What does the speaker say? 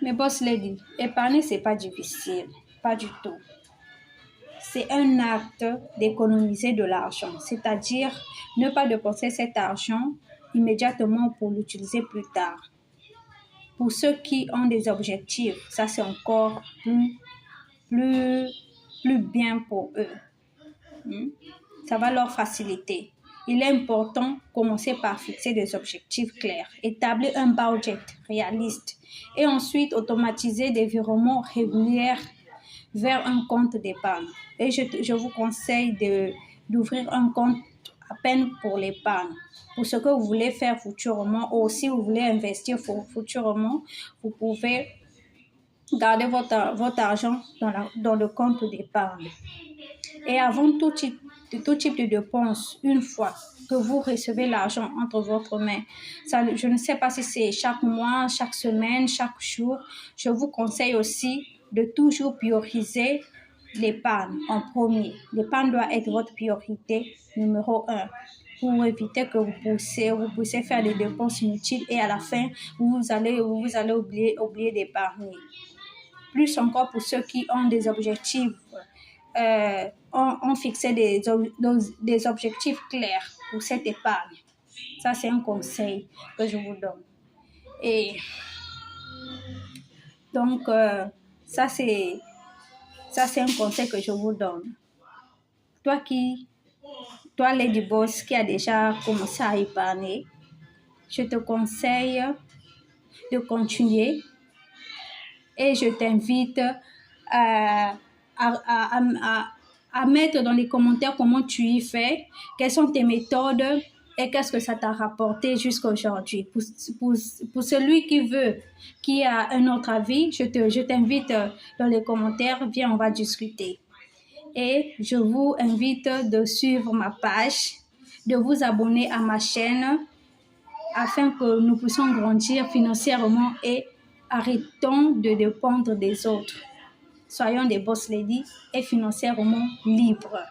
Mais boss lady, épargner, c'est pas difficile. Pas du tout. C'est un acte d'économiser de l'argent. C'est-à-dire ne pas dépenser cet argent immédiatement pour l'utiliser plus tard. Pour ceux qui ont des objectifs, ça c'est encore plus bien pour eux. Ça va leur faciliter. Il est important de commencer par fixer des objectifs clairs, établir un budget réaliste et ensuite automatiser des virements réguliers vers un compte d'épargne. Et je vous conseille d'ouvrir un compte à peine pour l'épargne. Pour ce que vous voulez faire futurement ou si vous voulez investir futurement, vous pouvez garder votre argent dans le compte d'épargne. Et avant tout type de dépense, une fois que vous recevez l'argent entre votre main, je ne sais pas si c'est chaque mois, chaque semaine, chaque jour, je vous conseille aussi de toujours prioriser l'épargne en premier. L'épargne doit être votre priorité numéro 1 pour éviter que vous puissiez faire des dépenses inutiles et à la fin, vous allez oublier d'épargner. Plus encore pour ceux qui ont des objectifs, ont fixé des objectifs clairs pour cette épargne. Ça, c'est un conseil que je vous donne. Et donc, ça, c'est un conseil que je vous donne. Toi, Lady Boss, qui a déjà commencé à épargner, je te conseille de continuer et je t'invite à mettre dans les commentaires comment tu y fais, quelles sont tes méthodes et qu'est-ce que ça t'a rapporté jusqu'à aujourd'hui. Pour celui qui a un autre avis, je t'invite dans les commentaires, viens, on va discuter. Et je vous invite de suivre ma page, de vous abonner à ma chaîne afin que nous puissions grandir financièrement et arrêtons de dépendre des autres. Soyons des boss ladies et financièrement libres.